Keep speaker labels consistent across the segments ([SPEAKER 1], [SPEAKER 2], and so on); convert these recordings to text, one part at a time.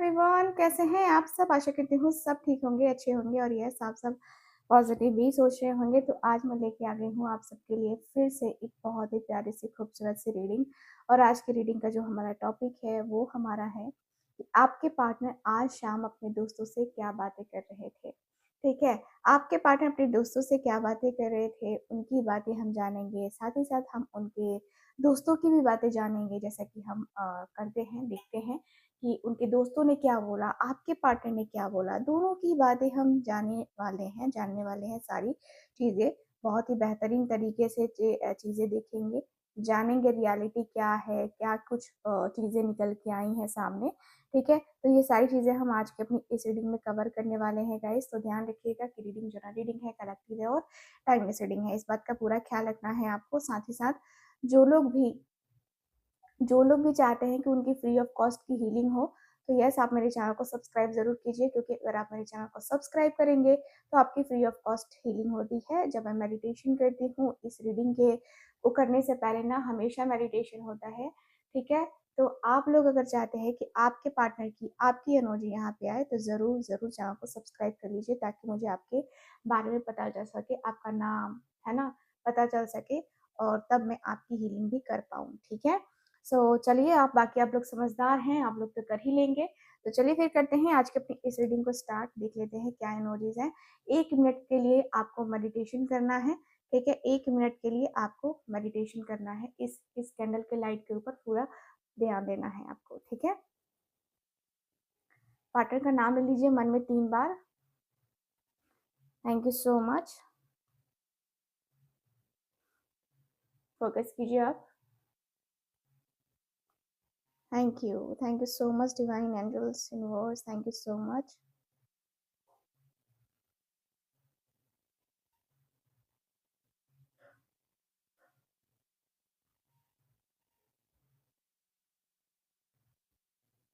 [SPEAKER 1] Everyone, कैसे हैं आप सब। आशा करती हूँ सब ठीक होंगे, अच्छे होंगे और यस आप सब पॉजिटिव भी सोच रहे होंगे। तो आज मैं लेके आ गई हूँ आप सबके लिए फिर से एक बहुत ही प्यारी सी खूबसूरत सी रीडिंग। और आज की रीडिंग का जो हमारा टॉपिक है वो हमारा है कि आपके पार्टनर आज शाम अपने दोस्तों से क्या बातें कर रहे थे। ठीक है, आपके पार्टनर अपने दोस्तों से क्या बातें कर रहे थे, उनकी बातें हम जानेंगे। साथ ही साथ हम उनके दोस्तों की भी बातें जानेंगे, जैसा कि हम करते हैं, देखते हैं कि उनके दोस्तों ने क्या बोला, आपके पार्टनर ने क्या बोला। दोनों की बातें हम जानने वाले हैं सारी चीज़ें। बहुत ही बेहतरीन तरीके से चीज़ें देखेंगे, जानेंगे रियलिटी क्या है, क्या कुछ चीज़ें निकल के आई हैं सामने। ठीक है, तो ये सारी चीज़ें हम आज की अपनी इस रीडिंग में कवर करने वाले हैं गाइस। तो ध्यान रखिएगा कि रीडिंग जो ना रीडिंग है कलेक्टिव है और टाइमलेस रीडिंग है, इस बात का पूरा ख्याल रखना है आपको। साथ ही साथ जो लोग भी जो लोग भी चाहते हैं कि उनकी फ्री ऑफ कॉस्ट की हीलिंग हो, तो यस आप मेरे चैनल को सब्सक्राइब ज़रूर कीजिए, क्योंकि अगर आप मेरे चैनल को सब्सक्राइब करेंगे तो आपकी फ्री ऑफ कॉस्ट हीलिंग होती है। जब मैं मेडिटेशन करती हूँ, इस रीडिंग के को करने से पहले ना हमेशा मेडिटेशन होता है। ठीक है, तो आप लोग अगर चाहते हैं कि आपके पार्टनर की आपकी एनर्जी यहाँ पे आए, तो ज़रूर ज़रूर चैनल को सब्सक्राइब कर लीजिए, ताकि मुझे आपके बारे में पता चल सके, आपका नाम है ना पता चल सके, और तब मैं आपकी हीलिंग भी कर पाऊँ। ठीक है, चलिए, बाकी आप लोग समझदार हैं, आप लोग तो कर ही लेंगे। तो चलिए फिर करते हैं आज के अपनी इस रीडिंग को स्टार्ट। देख लेते हैं क्या एनर्जीज हैं। 1 मिनट के लिए आपको मेडिटेशन करना है। ठीक है, 1 मिनट के लिए आपको मेडिटेशन करना है। इस कैंडल के लाइट के ऊपर पूरा ध्यान देना है आपको। ठीक है, पार्टनर का नाम ले लीजिए मन में 3 बार। Thank you so much. Focus कीजिए आप। Thank you so much divine angels universe, thank you so much.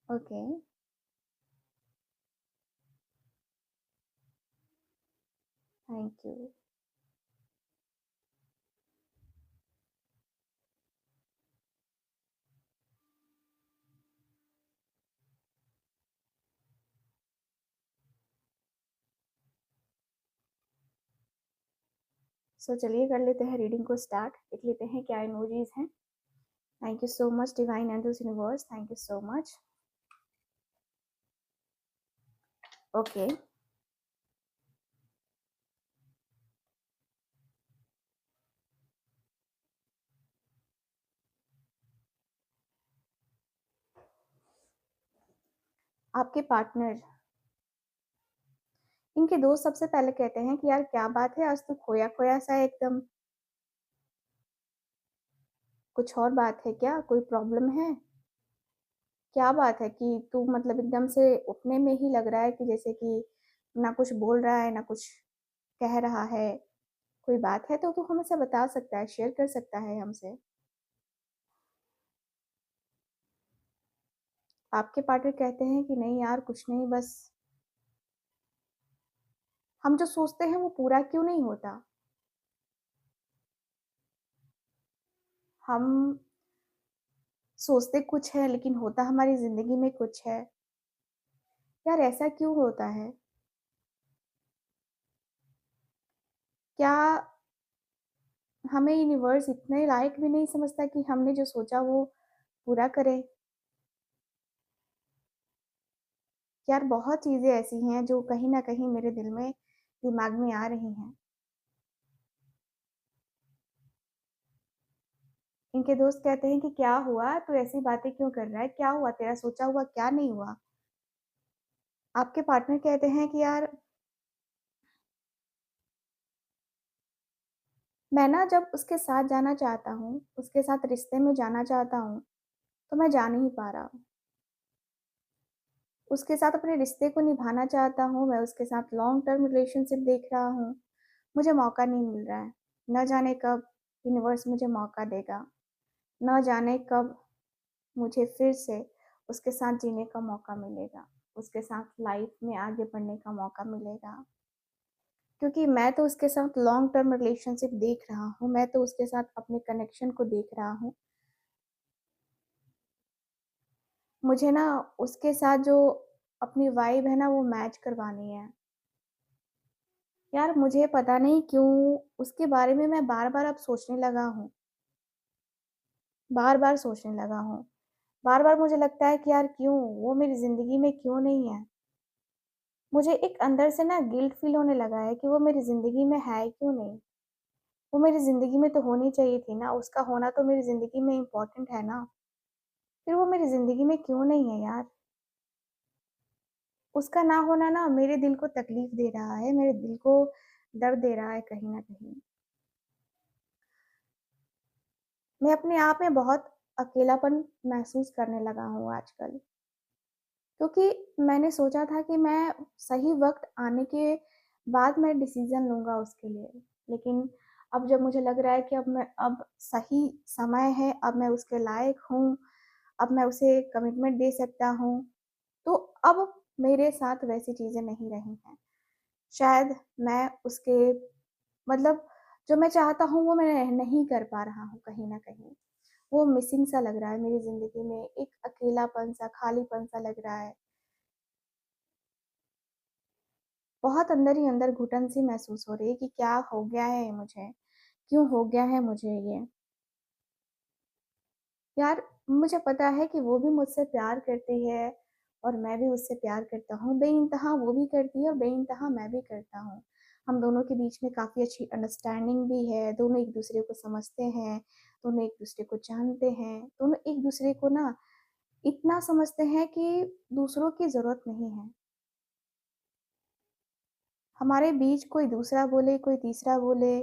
[SPEAKER 1] Okay, thank you. चलिए कर लेते हैं रीडिंग को स्टार्ट। देख लेते हैं क्या इमोजीज हैं। Thank you so much divine angels universe, thank you so much. Okay, आपके पार्टनर, इनके दोस्त सबसे पहले कहते हैं कि यार क्या बात है, आज तो खोया खोया सा है एकदम। कुछ और बात है क्या, कोई प्रॉब्लम है? क्या बात है कि तू मतलब एकदम से उठने में ही लग रहा है कि जैसे कि ना कुछ बोल रहा है ना कुछ कह रहा है। कोई बात है तो तू हमसे बता सकता है, शेयर कर सकता है हमसे। आपके पार्टनर कहते हैं कि नहीं यार कुछ नहीं, बस हम जो सोचते हैं वो पूरा क्यों नहीं होता। हम सोचते कुछ है लेकिन होता हमारी जिंदगी में कुछ है। यार ऐसा क्यों होता है? क्या हमें यूनिवर्स इतने लायक भी नहीं समझता कि हमने जो सोचा वो पूरा करे? यार बहुत चीजें ऐसी हैं जो कहीं ना कहीं मेरे दिल में दिमाग में आ रही हैं। इनके दोस्त कहते हैं कि क्या हुआ, तू ऐसी बातें क्यों कर रहा है, क्या हुआ, तेरा सोचा हुआ क्या नहीं हुआ। आपके पार्टनर कहते हैं कि यार मैं ना जब उसके साथ जाना चाहता हूँ, उसके साथ रिश्ते में जाना चाहता हूँ, तो मैं जा नहीं पा रहा हूँ। उसके साथ अपने रिश्ते को निभाना चाहता हूँ, मैं उसके साथ लॉन्ग टर्म रिलेशनशिप देख रहा हूँ, मुझे मौका नहीं मिल रहा है। न जाने कब यूनिवर्स मुझे मौका देगा, न जाने कब मुझे फिर से उसके साथ जीने का मौका मिलेगा, उसके साथ लाइफ में आगे बढ़ने का मौका मिलेगा। क्योंकि मैं तो उसके साथ लॉन्ग टर्म रिलेशनशिप देख रहा हूँ, मैं तो उसके साथ अपने कनेक्शन को देख रहा हूँ। मुझे ना उसके साथ जो अपनी वाइब है ना वो मैच करवानी है। यार मुझे पता नहीं क्यों उसके बारे में मैं बार-बार अब सोचने लगा हूँ, बार-बार सोचने लगा हूँ। बार-बार मुझे लगता है कि यार क्यों? वो मेरी ज़िंदगी में क्यों नहीं है? मुझे एक अंदर से ना गिल्ट फ़ील होने लगा है कि वो मेरी ज़िंदगी में है क्यों नहीं? वो मेरी ज़िंदगी में तो होनी चाहिए थी ना, उसका होना तो मेरी ज़िंदगी में इम्पोर्टेंट है ना। फिर वो मेरी ज़िंदगी में क्यों नहीं है यार? उसका ना होना ना मेरे दिल को तकलीफ़ दे रहा है, मेरे दिल को दर्द दे रहा है कहीं न कहीं। मैं अपने आप में बहुत अकेलापन महसूस करने लगा हूँ आजकल। क्योंकि मैंने सोचा था कि मैं सही वक़्त आने के बाद मैं डिसीज़न लूँगा उसके लिए। लेकिन अब जब मुझे लग रहा है कि अब सही समय है, अब मैं उसके लायक हूँ, अब मैं उसे कमिटमेंट दे सकता हूँ, तो अब मेरे साथ वैसी चीज़ें नहीं रही हैं। शायद मैं उसके मतलब जो मैं चाहता हूँ वो मैं नहीं कर पा रहा हूँ कहीं न कहीं। वो मिसिंग सा लग रहा है मेरी ज़िंदगी में, एक अकेलापन-सा, खालीपन-सा लग रहा है। बहुत अंदर ही अंदर घुटन-सी महसूस हो रही है कि क्या हो गया है मुझे? क्यों हो गया है मुझे ये? यार, मुझे पता है कि वो भी मुझसे प्यार करती है और मैं भी उससे प्यार करता हूँ। बेइंतहा वो भी करती है और बेइंतहा मैं भी करता हूँ। हम दोनों के बीच में काफ़ी अच्छी अंडरस्टैंडिंग भी है, दोनों एक-दूसरे को समझते हैं, दोनों एक-दूसरे को जानते हैं, दोनों एक-दूसरे को ना इतना समझते हैं कि दूसरों की ज़रूरत नहीं है। हमारे बीच कोई दूसरा बोले, कोई तीसरा बोले,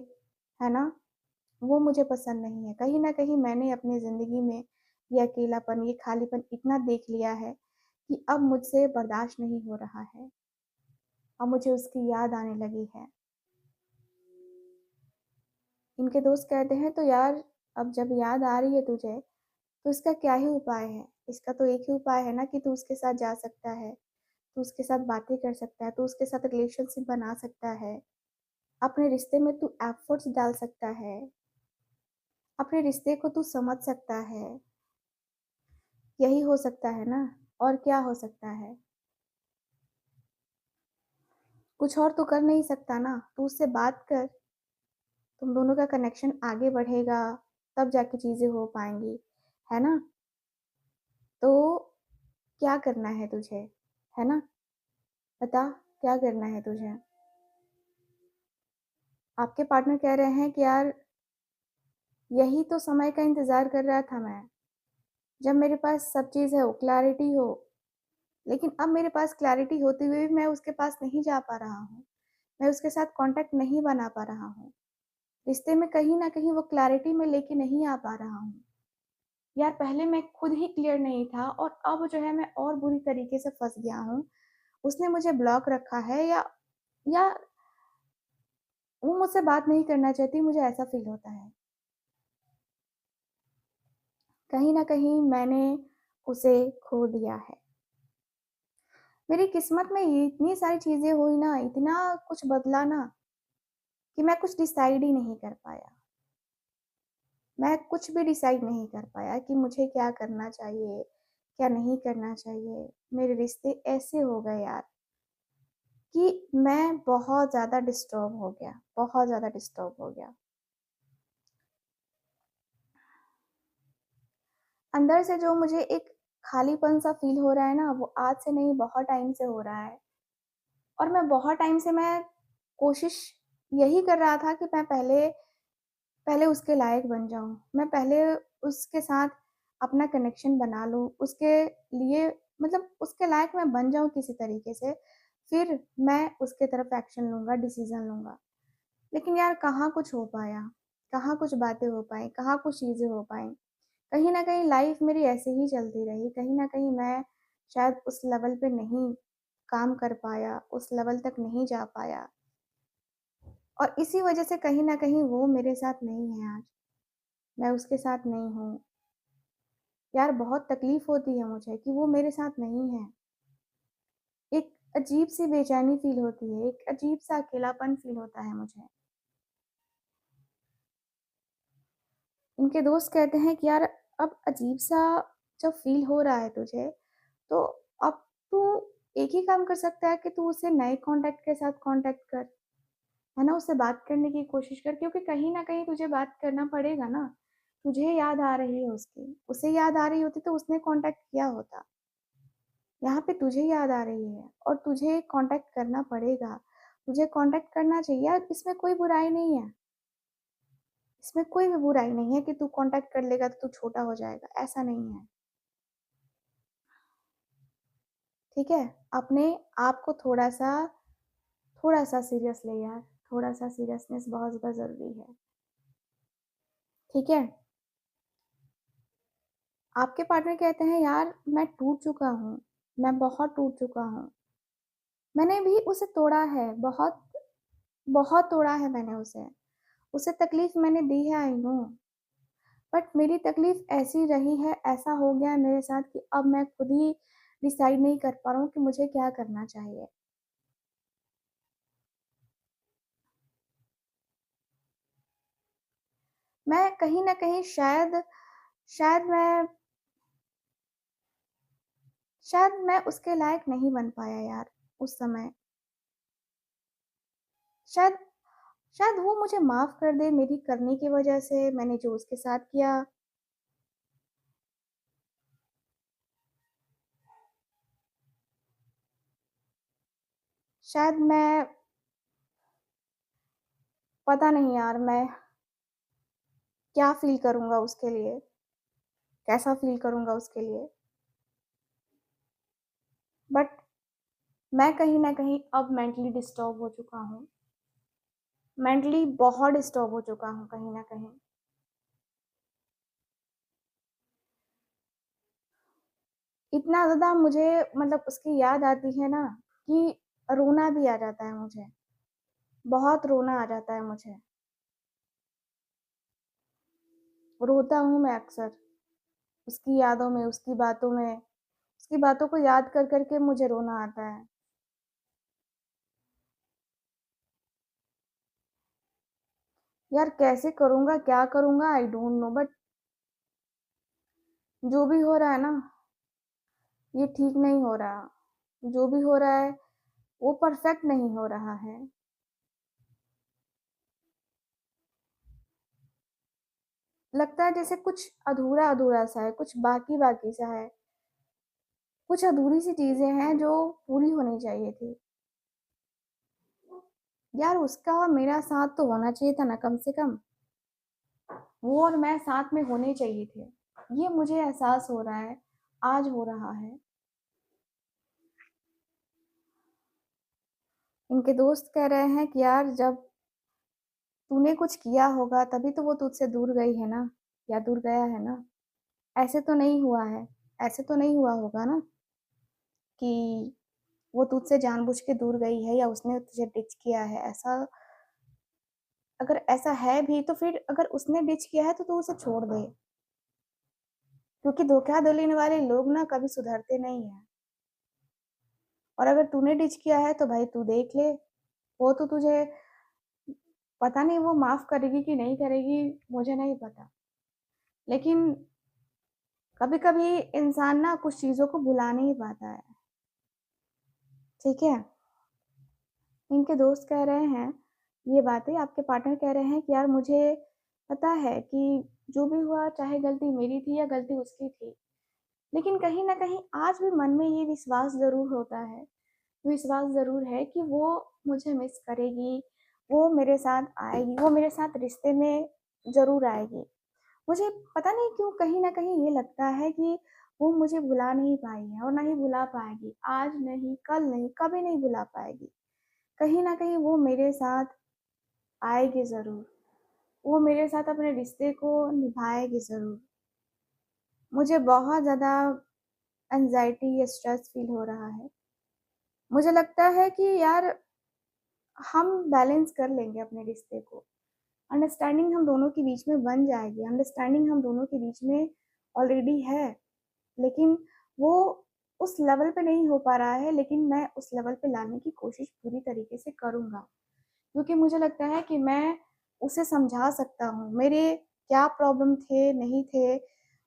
[SPEAKER 1] है ना? वो मुझे पसंद नहीं है। कहीं न कहीं मैंने अपनी ज़िंदगी में ये अकेलापन, ये खालीपन इतना देख लिया है कि अब मुझसे बर्दाश्त नहीं हो रहा है। अब मुझे उसकी याद आने लगी है। इनके दोस्त कहते हैं, "तो यार, अब जब याद आ रही है तुझे, तो इसका क्या ही उपाय है? इसका तो एक ही उपाय है ना कि तू उसके साथ जा सकता है, तू उसके साथ बातें कर सकता है, तू उसके साथ रिलेशनशिप बना सकता है, अपने रिश्ते में तू एफर्ट्स डाल सकता है, अपने रिश्ते को तू समझ सकता है। यही हो सकता है ना, और क्या हो सकता है? कुछ और तो कर नहीं सकता ना, तू उससे बात कर, तुम दोनों का कनेक्शन आगे बढ़ेगा, तब जाके चीज़ें हो पाएँगी, है ना? तो क्या करना है तुझे, है ना? बता, क्या करना है तुझे? आपके पार्टनर कह रहे हैं कि यार, यही तो समय का इंतज़ार कर रहा था मैं, जब मेरे पास सब चीज़ है, वो क्लैरिटी हो, लेकिन अब मेरे पास क्लैरिटी होते हुए भी मैं उसके पास नहीं जा पा रहा हूँ, मैं उसके साथ कॉन्टैक्ट नहीं बना पा रहा हूँ। रिश्ते में कहीं न कहीं वो क्लैरिटी मैं लेके नहीं आ पा रहा हूँ। यार पहले मैं खुद ही क्लियर नहीं था और अब जो है मैं और बुरी तरीके से फँस गया हूँ। उसने मुझे ब्लॉक रखा है या वो मुझसे बात नहीं करना चाहती, मुझे ऐसा फ़ील होता है। कहीं न कहीं मैंने उसे खो दिया है। मेरी किस्मत में ये इतनी सारी चीज़ें हुई ना, इतना कुछ बदला ना कि मैं कुछ डिसाइड ही नहीं कर पाया। मैं कुछ भी डिसाइड नहीं कर पाया कि मुझे क्या करना चाहिए, क्या नहीं करना चाहिए। मेरे रिश्ते ऐसे हो गए यार कि मैं बहुत ज़्यादा डिस्टर्ब हो गया, बहुत ज़्यादा डिस्टर्ब हो गया। अंदर से जो मुझे एक खालीपन-सा फ़ील हो रहा है ना, वो आज से नहीं बहुत टाइम से हो रहा है और मैं बहुत टाइम से मैं कोशिश यही कर रहा था कि मैं पहले पहले उसके लायक बन जाऊँ। मैं पहले उसके साथ अपना कनेक्शन बना लूँ, उसके लिए मतलब उसके लायक मैं बन जाऊँ किसी तरीके से, फिर मैं उसके तरफ एक्शन लूँगा, डिसीज़न लूँगा। लेकिन यार कहाँ कुछ हो पाया, कहाँ कुछ बातें हो पाईं, कहाँ कुछ चीज़ें हो पाईं। कहीं न कहीं लाइफ़ मेरी ऐसे ही चलती रही, कहीं न कहीं मैं शायद उस लेवल पे नहीं काम कर पाया, उस लेवल तक नहीं जा पाया और इसी वजह से कहीं न कहीं वो मेरे साथ नहीं है आज, मैं उसके साथ नहीं हूँ। यार बहुत तकलीफ़ होती है मुझे कि वो मेरे साथ नहीं है। एक अजीब-सी बेचैनी फ़ील होती है, एक अजीब-सा अकेलापन फ़ील होता है मुझे। इनके दोस्त कहते हैं कि यार अब अजीब-सा जब फ़ील हो रहा है तुझे, तो अब तू एक ही काम कर सकता है कि तू उसे नए कॉन्टैक्ट के साथ कॉन्टैक्ट कर, है ना? उससे बात करने की कोशिश कर, क्योंकि कहीं न कहीं तुझे बात करना पड़ेगा ना। तुझे याद आ रही है उसकी, उसे याद आ रही होती तो उसने कॉन्टैक्ट किया होता। यहाँ पे तुझे याद आ रही है और तुझे कॉन्टैक्ट करना पड़ेगा। तुझे कॉन्टैक्ट करना चाहिए और इसमें कोई बुराई नहीं है। इसमें कोई भी बुराई नहीं है कि तू कॉन्टैक्ट कर लेगा तो तू छोटा हो जाएगा, ऐसा नहीं है। ठीक है? अपने आप को थोड़ा-सा सीरियस ले यार, थोड़ा-सा सीरियसनेस बहुत ज़्यादा ज़रूरी है। ठीक है? आपके पार्टनर कहते हैं यार मैं टूट चुका हूँ, मैं बहुत टूट चुका हूँ। मैंने भी उसे तोड़ा है, बहुत बहुत तोड़ा है मैंने उसे। उसे तकलीफ़ मैंने दी है, आई नो। बट मेरी तकलीफ़ ऐसी रही है, ऐसा हो गया है मेरे साथ कि अब मैं खुद ही डिसाइड नहीं कर पा रहा हूँ कि मुझे क्या करना चाहिए। मैं कहीं न कहीं शायद मैं उसके लायक नहीं बन पाया यार उस समय। शायद शायद वो मुझे माफ़ कर दे मेरी करनी की वज़ह से, मैंने जो उसके साथ किया। शायद मैं पता नहीं यार मैं क्या फ़ील करूँगा उसके लिए, कैसा फ़ील करूँगा उसके लिए। बट मैं कहीं न कहीं अब मेंटली डिस्टर्ब हो चुका हूँ। मेंटली बहुत डिस्टर्ब हो चुका हूँ कहीं न कहीं। इतना ज़्यादा मुझे मतलब उसकी याद आती है ना कि रोना भी आ जाता है मुझे। बहुत रोना आ जाता है मुझे। रोता हूँ मैं अक्सर, उसकी यादों में, उसकी बातों में। उसकी बातों को याद कर के मुझे रोना आता है। यार कैसे करूँगा, क्या करूँगा आई डोंट नो, बट जो भी हो रहा है ना, ये ठीक नहीं हो रहा। जो भी हो रहा है, वो परफेक्ट नहीं हो रहा है। लगता है जैसे कुछ अधूरा-अधूरा सा है, कुछ बाकी-बाकी सा है। कुछ अधूरी-सी चीज़ें हैं जो पूरी होनी चाहिए थी। यार उसका और मेरा साथ तो होना चाहिए था ना कम से कम। वो और मैं साथ में होने चाहिए थे। ये मुझे एहसास हो रहा है, आज हो रहा है। इनके दोस्त कह रहे हैं कि यार जब तूने कुछ किया होगा तभी तो वो तुझसे दूर गई है ना, या दूर गया है ना। ऐसे तो नहीं हुआ है, ऐसे तो नहीं हुआ होगा ना कि वो तुझसे जानबूझ के दूर गई है या उसने तुझे डिच किया है। ऐसा अगर ऐसा है भी तो फिर अगर उसने डिच किया है तो तू उसे छोड़ दे, क्योंकि धोखा देने वाले लोग ना कभी सुधरते नहीं हैं। और अगर तूने डिच किया है तो भाई तू देख ले, वो तो तुझे पता नहीं वो माफ़ करेगी कि नहीं करेगी, मुझे नहीं पता। लेकिन कभी-कभी इंसान ना कुछ चीज़ों को भुला नहीं पाता है, ठीक है? इनके दोस्त कह रहे हैं ये बातें, आपके पार्टनर कह रहे हैं कि यार मुझे पता है कि जो भी हुआ चाहे गलती मेरी थी या गलती उसकी थी। लेकिन कहीं न कहीं आज भी मन में ये विश्वास ज़रूर होता है, विश्वास ज़रूर है कि वो मुझे मिस करेगी, वो मेरे साथ आएगी, वो मेरे साथ रिश्ते में ज़रूर आएगी। मुझे पता नहीं क्यों कहीं न कहीं ये लगता है कि वो मुझे भुला नहीं पाई है और ना ही भुला पाएगी। आज नहीं, कल नहीं, कभी नहीं भुला पाएगी। कहीं न कहीं वो मेरे साथ आएगी ज़रूर। वो मेरे साथ अपने रिश्ते को निभाएगी ज़रूर। मुझे बहुत ज़्यादा एंग्ज़ायटी या स्ट्रेस फ़ील हो रहा है। मुझे लगता है कि यार हम बैलेंस कर लेंगे अपने रिश्ते को। अंडरस्टैंडिंग हम दोनों के बीच में बन जाएगी। अंडरस्टैंडिंग हम दोनों के बीच में ऑलरेडी है। लेकिन वो उस लेवल पे नहीं हो पा रहा है, लेकिन मैं उस लेवल पे लाने की कोशिश पूरी तरीके से करूँगा। क्योंकि मुझे लगता है कि मैं उसे समझा सकता हूँ, मेरे क्या प्रॉब्लम थे, नहीं थे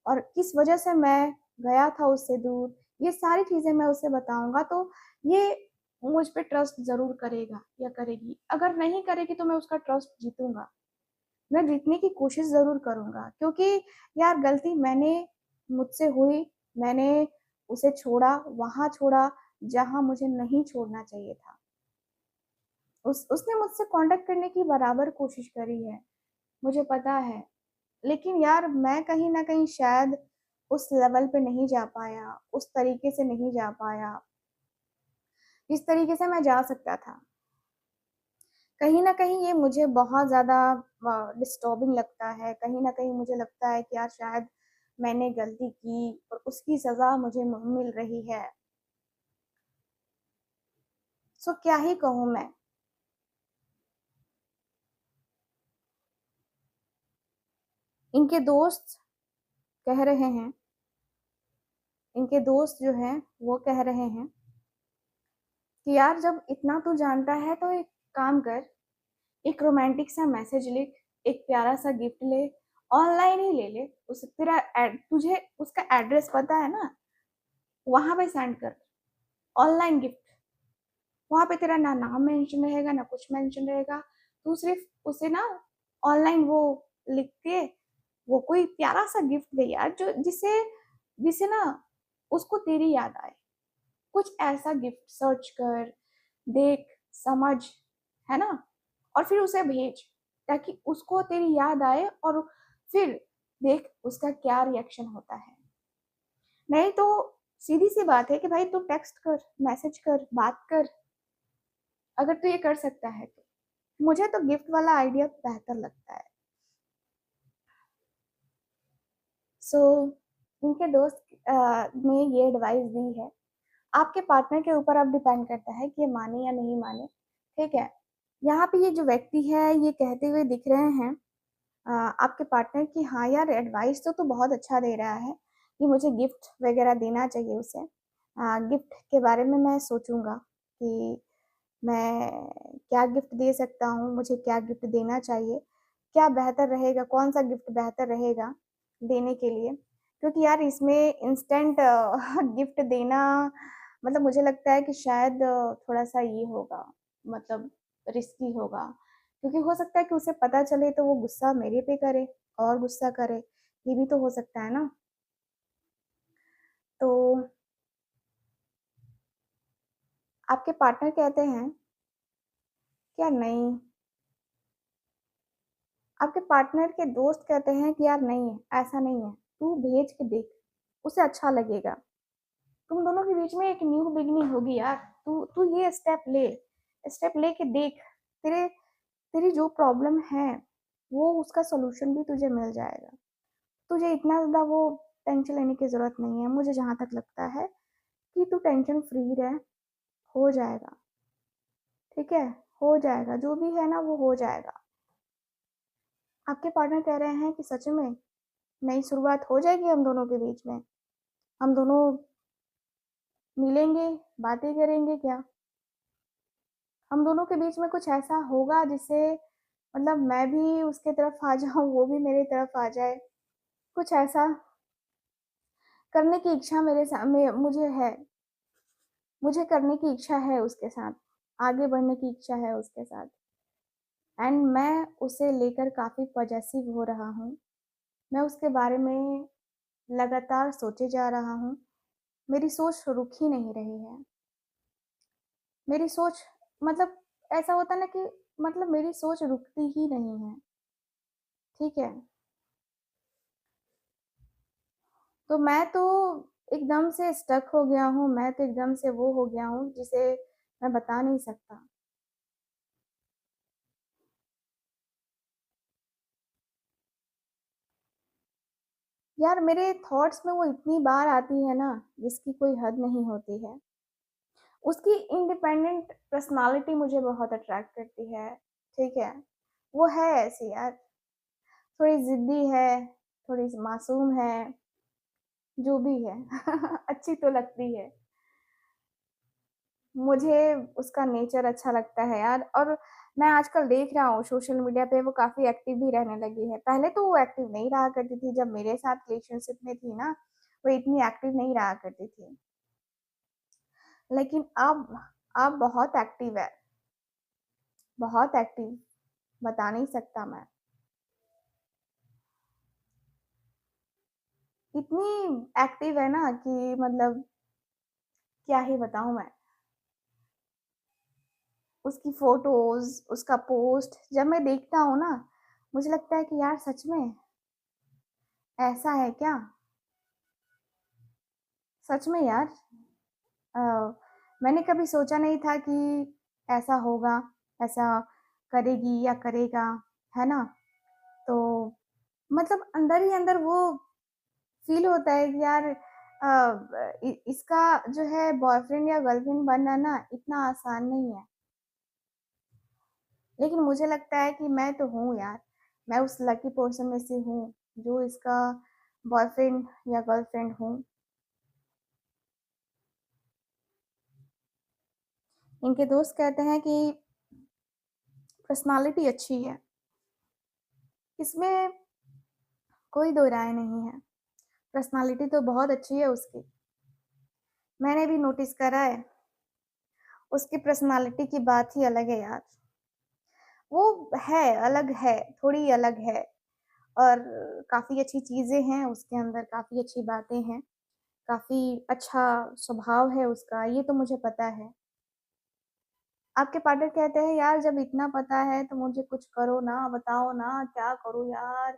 [SPEAKER 1] और किस वजह से मैं गया था उससे दूर, ये सारी चीज़ें मैं उसे बताऊँगा तो ये मुझ पे ट्रस्ट ज़रूर करेगा या करेगी। अगर नहीं करेगी तो मैं उसका ट्रस्ट जीतूँगा। मैं जीतने की कोशिश ज़रूर करूँगा क्योंकि यार गलती मुझसे हुई, मैंने उसे छोड़ा, वहाँ छोड़ा जहाँ मुझे नहीं छोड़ना चाहिए था। उसने मुझसे कॉन्टैक्ट करने की बराबर कोशिश करी है, मुझे पता है। लेकिन यार मैं कहीं न कहीं शायद उस लेवल पे नहीं जा पाया, उस तरीके से नहीं जा पाया, जिस तरीके से मैं जा सकता था। कहीं न कहीं ये मुझे बहुत ज़्यादा डिस्टर्बिंग लगता है, कहीं न कहीं मुझे लगता है कि यार शायद मैंने गलती की और उसकी सज़ा मुझे मिल रही है। सो क्या ही कहूँ मैं? इनके दोस्त कह रहे हैं इनके दोस्त जो हैं वो कह रहे हैं कि यार जब इतना तू जानता है तो एक काम कर, एक रोमांटिक सा मैसेज लिख, एक प्यारा सा गिफ्ट ले, ऑनलाइन ही ले ले। उसे तुझे उसका एड्रेस पता है ना, वहां पे सेंड कर। ऑनलाइन गिफ्ट, वहां पे तेरा ना नाम मेंशन रहेगा ना कुछ मेंशन रहेगा। तू सिर्फ उसे ना ऑनलाइन वो लिख के वो कोई प्यारा सा गिफ्ट दे यार, जो जिसे जिसे ना उसको तेरी याद आए। कुछ ऐसा गिफ्ट सर्च कर, देख, समझ, है ना? और फिर उसे भेज ताकि उसको तेरी याद आए और फिर देख उसका क्या रिएक्शन होता है। नहीं तो सीधी सी बात है कि भाई तू टेक्स्ट कर, मैसेज कर, बात कर, अगर तू ये कर सकता है तो। मुझे तो गिफ्ट वाला आइडिया बेहतर लगता है। सो इनके दोस्त ने ये एडवाइस दी है। आपके पार्टनर के ऊपर अब डिपेंड करता है कि ये माने या नहीं माने, ठीक है? यहाँ पे ये जो व्यक्ति है ये कहते हुए दिख रहे हैं आपके पार्टनर की, हाँ यार एडवाइस तो बहुत अच्छा दे रहा है कि मुझे गिफ्ट वगैरह देना चाहिए उसे। गिफ्ट के बारे में मैं सोचूंगा कि मैं क्या गिफ्ट दे सकता हूँ, मुझे क्या गिफ्ट देना चाहिए, क्या बेहतर रहेगा, कौन सा गिफ्ट बेहतर रहेगा देने के लिए। क्योंकि यार इसमें इंस्टेंट गिफ्ट देना मतलब मुझे लगता है कि शायद थोड़ा सा ये होगा, मतलब रिस्की होगा। क्योंकि हो सकता है कि उसे पता चले तो वो गुस्सा मेरे पे करे और गुस्सा करे, ये भी तो हो सकता है ना। तो आपके पार्टनर कहते हैं क्या नहीं, आपके पार्टनर के दोस्त कहते हैं कि यार नहीं है, ऐसा नहीं है, तू भेज के देख, उसे अच्छा लगेगा। तुम दोनों के बीच में एक न्यू बिगनिंग होगी यार। तू तू ये स्टेप ले के देख। तेरे तेरी जो प्रॉब्लम है वो उसका सोल्यूशन भी तुझे मिल जाएगा। तुझे इतना ज्यादा वो टेंशन लेने की जरूरत नहीं है। मुझे जहां तक लगता है कि तू टेंशन फ्री रह, हो जाएगा, ठीक है? हो जाएगा, जो भी है ना वो हो जाएगा। आपके पार्टनर कह रहे हैं कि सच में नई शुरुआत हो जाएगी हम दोनों के बीच में, हम दोनों मिलेंगे, बातें करेंगे क्या, हम दोनों के बीच में कुछ ऐसा होगा जिससे मतलब मैं भी उसके तरफ आ जाऊं, वो भी मेरी तरफ आ जाए। कुछ ऐसा करने की इच्छा मुझे है, मुझे करने की इच्छा है उसके साथ, आगे बढ़ने की इच्छा है उसके साथ। एंड मैं उसे लेकर काफी पजेसिव हो रहा हूँ। मैं उसके बारे में लगातार सोचे जा रहा हूँ। मेरी सोच रुक ही नहीं रही है। मेरी सोच मतलब ऐसा होता ना कि मतलब मेरी सोच रुकती ही नहीं है, ठीक है? तो मैं तो एकदम से स्टक हो गया हूँ, मैं तो एकदम से वो हो गया हूँ जिसे मैं बता नहीं सकता। यार मेरे थॉट्स में वो इतनी बार आती है ना जिसकी कोई हद नहीं होती है। उसकी इंडिपेंडेंट पर्सनालिटी मुझे बहुत अट्रैक्ट करती है, ठीक है? वो है ऐसी यार, थोड़ी जिद्दी है, थोड़ी मासूम है, जो भी है अच्छी तो लगती है। मुझे उसका नेचर अच्छा लगता है यार। और मैं आजकल देख रहा हूँ सोशल मीडिया पे वो काफी एक्टिव भी रहने लगी है। पहले तो वो एक्टिव नहीं रहा करती थी, जब मेरे साथ रिलेशनशिप में थी ना, वो इतनी एक्टिव नहीं रहा करती थी। लेकिन अब बहुत एक्टिव है, बहुत एक्टिव, बता नहीं सकता मैं। इतनी एक्टिव है ना कि मतलब क्या ही बताऊं मैं। उसकी फोटोज, उसका पोस्ट जब मैं देखता हूँ ना, मुझे लगता है कि यार सच में ऐसा है क्या। सच में यार, अ, मैंने कभी सोचा नहीं था कि ऐसा होगा, ऐसा करेगी या करेगा, है ना। तो मतलब अंदर ही अंदर वो फील होता है कि यार इसका जो है बॉयफ्रेंड या गर्लफ्रेंड बनना ना इतना आसान नहीं है। लेकिन मुझे लगता है कि मैं तो हूँ यार, मैं उस लकी पर्सन में से हूँ जो इसका बॉयफ्रेंड या गर्लफ्रेंड हूँ। इनके दोस्त कहते हैं कि पर्सनालिटी अच्छी है, इसमें कोई दो राय नहीं है। पर्सनालिटी तो बहुत अच्छी है उसकी, मैंने भी नोटिस करा है। उसकी पर्सनालिटी की बात ही अलग है यार। वो है, अलग है, थोड़ी अलग है। और काफ़ी अच्छी चीज़ें हैं उसके अंदर, काफ़ी अच्छी बातें हैं, काफ़ी अच्छा स्वभाव है उसका, ये तो मुझे पता है। आपके पार्टनर कहते हैं यार जब इतना पता है तो मुझे कुछ करो ना, बताओ ना क्या करूँ यार,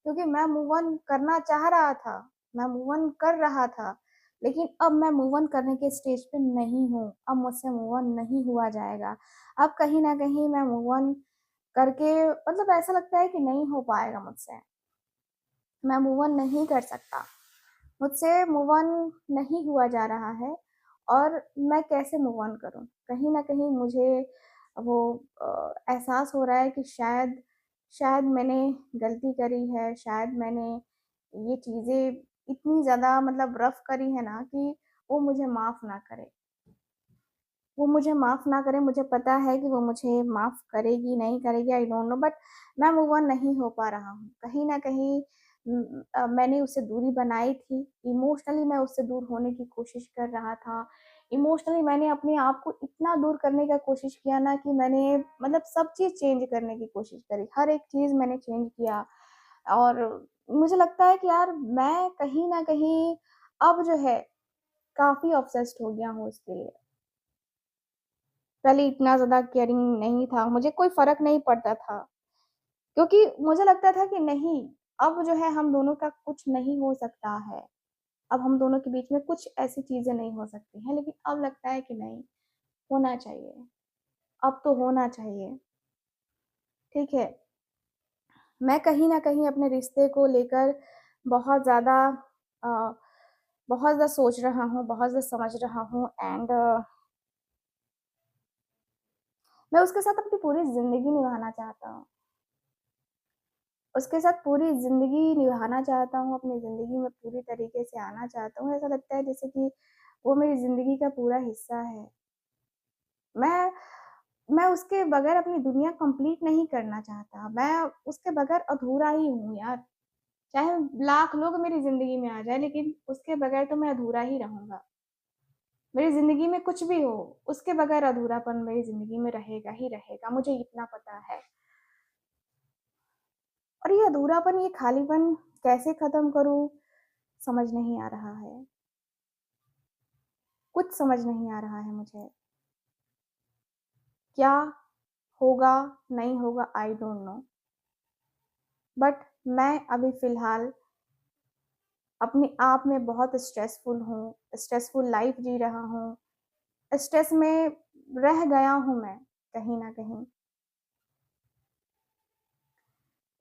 [SPEAKER 1] क्योंकि मैं मूव ऑन करना चाह रहा था, मैं मूव ऑन कर रहा था, लेकिन अब मैं मूव ऑन करने के स्टेज पे नहीं हूँ। अब मुझसे मूव ऑन नहीं हुआ जाएगा। अब कहीं ना कहीं मैं मूव ऑन करके मतलब ऐसा लगता है कि नहीं हो पाएगा मुझसे, मैं मूव ऑन नहीं कर सकता, मुझसे मूव ऑन नहीं हुआ जा रहा है। और मैं कैसे मूव ऑन करूं, कहीं ना कहीं मुझे वो एहसास हो रहा है कि शायद शायद मैंने गलती करी है, शायद मैंने ये चीज़ें इतनी ज़्यादा मतलब रफ करी है ना कि वो मुझे माफ़ ना करे, वो मुझे माफ़ ना करे। मुझे पता है कि वो मुझे माफ़ करेगी, नहीं करेगी, आई डोंट नो, बट मैं मूव ऑन नहीं हो पा रहा हूँ। कहीं न कहीं मैंने उससे दूरी बनाई थी, इमोशनली मैं उससे दूर होने की कोशिश कर रहा था। इमोशनली मैंने अपने आप को इतना दूर करने का कोशिश किया ना कि मैंने मतलब सब चीज़ चेंज करने की कोशिश करी, हर एक चीज़ मैंने चेंज किया। और मुझे लगता है कि यार मैं कहीं न कहीं अब जो है काफ़ी ऑब्सेस्ड हो गया हूँ उसके लिए। पहले इतना ज़्यादा केयरिंग नहीं था, मुझे कोई फ़र्क नहीं पड़ता था, क्योंकि मुझे लगता था कि नहीं, अब जो है हम दोनों का कुछ नहीं हो सकता है, अब हम दोनों के बीच में कुछ ऐसी चीज़ें नहीं हो सकती हैं, लेकिन अब लगता है कि नहीं, होना चाहिए, अब तो होना चाहिए, ठीक है। मैं कहीं न कहीं अपने रिश्ते को लेकर बहुत ज़्यादा अ, बहुत ज़्यादा सोच रहा हूँ, बहुत ज़्यादा समझ रहा हूँ एंड मैं उसके साथ अपनी पूरी ज़िंदगी निभाना चाहता हूँ। उसके साथ पूरी ज़िंदगी निभाना चाहता हूँ, अपनी ज़िंदगी में पूरी तरीके से आना चाहता हूँ। ऐसा लगता है जैसे कि वो मेरी ज़िंदगी का पूरा हिस्सा है। मैं मैं उसके बगैर अपनी दुनिया कंप्लीट नहीं करना चाहता। मैं उसके बगैर अधूरा ही हूँ यार। चाहे लाख लोग मेरी ज़िंदगी में आ जाएँ, लेकिन उसके बगैर तो मैं अधूरा ही रहूँगा। मेरी ज़िंदगी में कुछ भी हो, उसके बगैर अधूरापन मेरी ज़िंदगी में रहेगा ही रहेगा, मुझे इतना पता है। और ये अधूरापन, ये खालीपन कैसे ख़त्म करूँ, समझ नहीं आ रहा है। कुछ समझ नहीं आ रहा है मुझे। क्या होगा, नहीं होगा, आई डोंट नो। बट मैं अभी फ़िलहाल अपने आप में बहुत स्ट्रेसफुल हूँ, स्ट्रेसफुल लाइफ़ जी रहा हूँ। स्ट्रेस में रह गया हूँ मैं, कहीं न कहीं।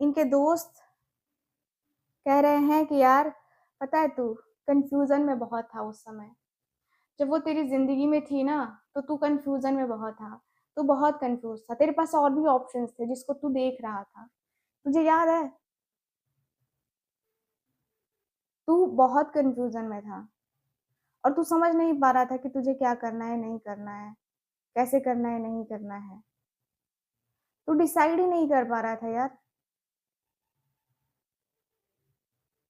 [SPEAKER 1] इनके दोस्त कह रहे हैं कि यार पता है तू कन्फ्यूज़न में बहुत था उस समय। जब वो तेरी ज़िंदगी में थी ना, तो तू कन्फ्यूज़न में बहुत था। तू बहुत कन्फ्यूज़ था। तेरे पास और भी ऑप्शंस थे जिसको तू देख रहा था। तुझे याद है? तू बहुत कन्फ्यूज़न में था और तू समझ नहीं पा रहा था कि तुझे क्या करना है, नहीं करना है, कैसे करना है, नहीं करना है। तू डिसाइड ही नहीं कर पा रहा था यार।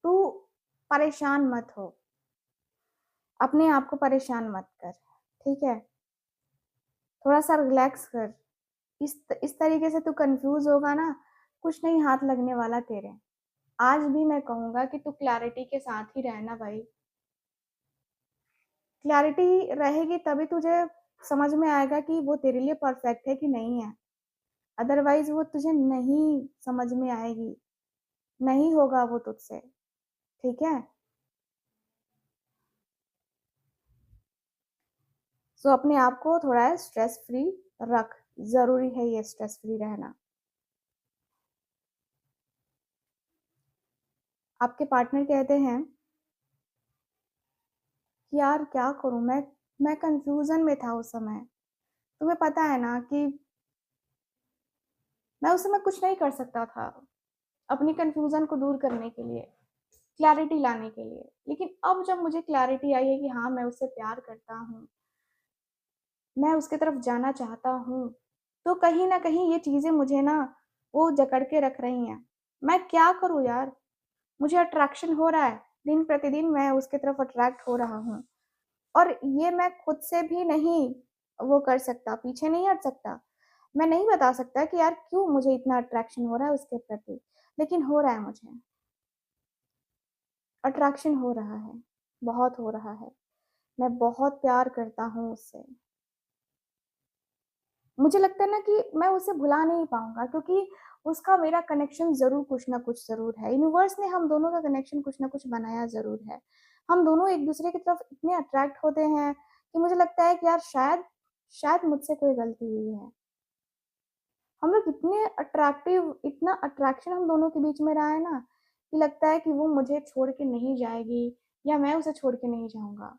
[SPEAKER 1] तू परेशान मत हो, अपने आप को परेशान मत कर। ठीक है? थोड़ा सा रिलैक्स कर। इस तरीके से तू कंफ्यूज होगा ना, कुछ नहीं हाथ लगने वाला तेरे। आज भी मैं कहूंगा कि तू क्लैरिटी के साथ ही रहना भाई। क्लैरिटी रहेगी तभी तुझे समझ में आएगा कि वो तेरे लिए परफेक्ट है कि नहीं है। अदरवाइज वो तुझे नहीं समझ में आएगी, नहीं होगा वो तुझसे। ठीक है? सो अपने आप को थोड़ा स्ट्रेस फ्री रख। जरूरी है ये स्ट्रेस फ्री रहना। आपके पार्टनर कहते हैं कि यार क्या करूं मैं कंफ्यूजन में था उस समय। तुम्हें पता है ना कि मैं उस समय कुछ नहीं कर सकता था अपनी कंफ्यूजन को दूर करने के लिए, क्लैरिटी लाने के लिए। लेकिन अब जब मुझे क्लैरिटी आई है कि हाँ मैं उससे प्यार करता हूँ, मैं उसके तरफ जाना चाहता हूँ, तो कहीं ना कहीं ये चीजें मुझे ना वो जकड़ के रख रही हैं। मैं क्या करूँ यार? मुझे अट्रैक्शन हो रहा है, दिन प्रतिदिन मैं उसके तरफ अट्रैक्ट हो रहा हूँ। और ये मैं खुद से भी नहीं वो कर सकता, पीछे नहीं हट सकता। मैं नहीं बता सकता कि यार क्यों मुझे इतना अट्रैक्शन हो रहा है उसके प्रति, लेकिन हो रहा है। मुझे अट्रैक्शन हो रहा है, बहुत हो रहा है। मैं बहुत प्यार करता हूँ उससे। मुझे लगता है ना कि मैं उसे भुला नहीं पाऊंगा, क्योंकि उसका मेरा कनेक्शन जरूर कुछ ना कुछ जरूर है। यूनिवर्स ने हम दोनों का कनेक्शन कुछ ना कुछ बनाया जरूर है। हम दोनों एक दूसरे की तरफ इतने अट्रैक्ट होते हैं कि मुझे लगता है कि यार शायद शायद मुझसे कोई गलती हुई है। हम लोग इतने अट्रैक्टिव, इतना अट्रैक्शन हम दोनों के बीच में रहा है ना, कि लगता है कि वो मुझे छोड़ के नहीं जाएगी या मैं उसे छोड़ के नहीं जाऊंगा।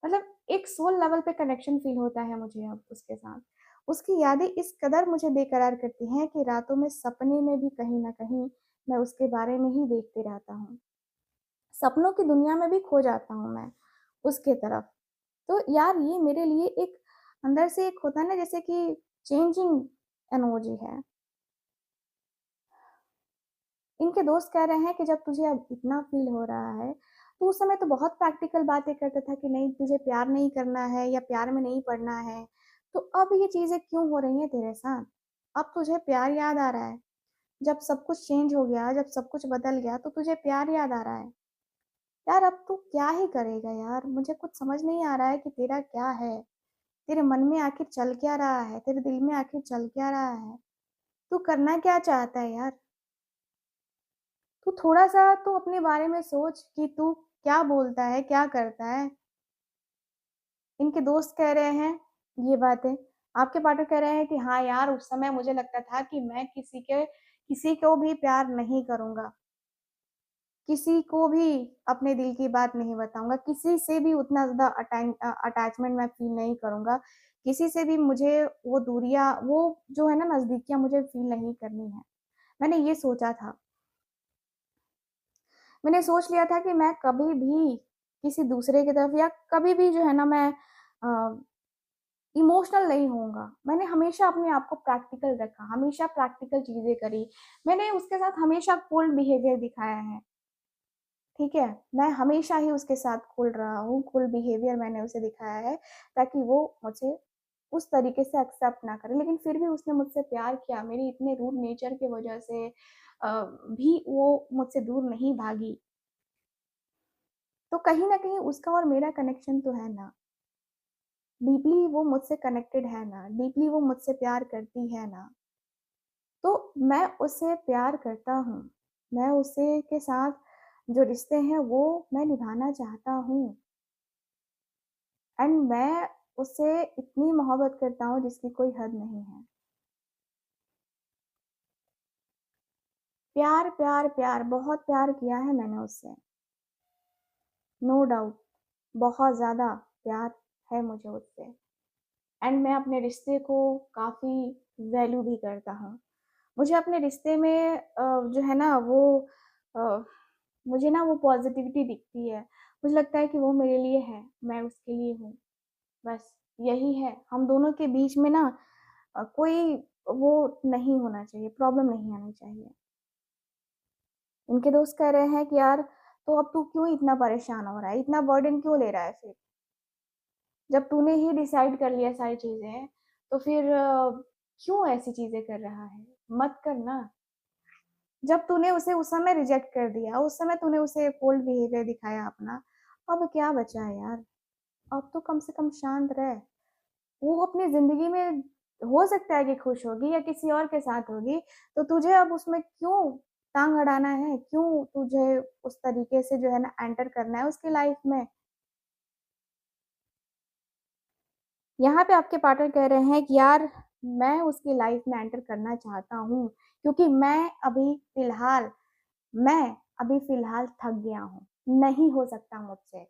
[SPEAKER 1] मतलब एक सोल लेवल पे कनेक्शन फील होता है मुझे अब उसके साथ। उसकी यादें इस कदर मुझे बेकरार करती हैं कि रातों में सपने में भी कहीं ना कहीं मैं उसके बारे में ही देखते रहता हूँ। सपनों की दुनिया में भी खो जाता हूँ मैं उसके तरफ। तो यार ये मेरे लिए एक अंदर से एक होता है ना, जैसे कि चेंजिंग एनर्जी है। इनके दोस्त कह रहे हैं कि जब तुझे अब इतना फील हो रहा है, तो उस समय तो बहुत प्रैक्टिकल बातें करता था कि नहीं तुझे प्यार नहीं करना है या प्यार में नहीं पड़ना है। तो अब ये चीजें क्यों हो रही हैं तेरे साथ? अब तुझे प्यार याद आ रहा है? जब सब कुछ चेंज हो गया, जब सब कुछ बदल गया, तो तुझे प्यार याद आ रहा है? यार अब तू क्या ही करेगा यार? मुझे कुछ समझ नहीं आ रहा है कि तेरा क्या है। तेरे मन में आखिर चल क्या रहा है? तेरे दिल में आखिर चल क्या रहा है? तू करना क्या चाहता है यार? तू थोड़ा सा तो अपने बारे में सोच कि तू क्या बोलता है, क्या करता है। इनके दोस्त कह रहे हैं ये बातें। आपके पार्टनर कह रहे हैं कि हाँ यार उस समय मुझे लगता था कि मैं किसी को भी प्यार नहीं करूंगा, किसी को भी अपने दिल की बात नहीं बताऊंगा, किसी से भी उतना ज्यादा अटैचमेंट मैं फील नहीं करूंगा, किसी से भी मुझे वो दूरियां, वो जो है ना नजदीकियां मुझे फील नहीं करनी है। मैंने ये सोचा था। मैंने सोच लिया था कि मैं कभी भी किसी दूसरे की तरफ या कभी भी जो है ना मैं इमोशनल नहीं होऊंगा। मैंने हमेशा अपने आप को प्रैक्टिकल रखा, हमेशा प्रैक्टिकल चीजें करी। मैंने उसके साथ हमेशा कोल्ड बिहेवियर दिखाया है। ठीक है? मैं हमेशा ही उसके साथ कूल रहा हूँ, कूल बिहेवियर मैंने उसे दिखाया है, ताकि वो मुझे उस तरीके से एक्सेप्ट ना करे। लेकिन फिर भी उसने मुझसे प्यार किया, मेरी इतने रूड नेचर की वजह से भी वो मुझसे दूर नहीं भागी। तो कहीं ना कहीं उसका और मेरा कनेक्शन तो है ना, डीपली वो मुझसे कनेक्टेड है ना, डीपली वो मुझसे प्यार करती है ना। तो मैं उससे प्यार करता हूँ, मैं उसे के साथ जो रिश्ते हैं वो मैं निभाना चाहता हूँ। एंड मैं उससे इतनी मोहब्बत करता हूँ जिसकी कोई हद नहीं है। प्यार प्यार प्यार बहुत प्यार किया है मैंने उससे, नो डाउट। बहुत ज्यादा प्यार है मुझे उससे। एंड मैं अपने रिश्ते को काफी वैल्यू भी करता हूँ। मुझे अपने रिश्ते में जो है ना वो अ, मुझे ना वो पॉजिटिविटी दिखती है। मुझे लगता है कि वो मेरे लिए है, मैं उसके लिए हूँ। बस यही है। हम दोनों के बीच में ना कोई वो नहीं होना चाहिए, प्रॉब्लम नहीं आनी चाहिए। उनके दोस्त कह रहे हैं कि यार तो अब तू क्यों इतना परेशान हो रहा है, इतना बर्डन क्यों ले रहा है फिर? जब तूने ही डिसाइड कर लिया सारी चीजें, तो फिर क्यों ऐसी चीजें कर रहा है? मत करना। जब तूने उसे उस समय रिजेक्ट कर दिया, उस समय तूने उसे कोल्ड बिहेवियर दिखाया अपना, अब क्या बचा है यार? अब तो कम से कम शांत रह। वो अपनी जिंदगी में हो सकता है कि खुश होगी या किसी और के साथ होगी, तो तुझे अब उसमें क्यों टांग अड़ाना है? क्यों तुझे उस तरीके से जो है ना एंटर करना है उसकी लाइफ में? यहाँ पे आपके पार्टनर कह रहे हैं कि यार मैं उसकी लाइफ में एंटर करना चाहता हूँ, क्योंकि मैं अभी फिलहाल थक गया हूँ। नहीं हो सकता मुझसे।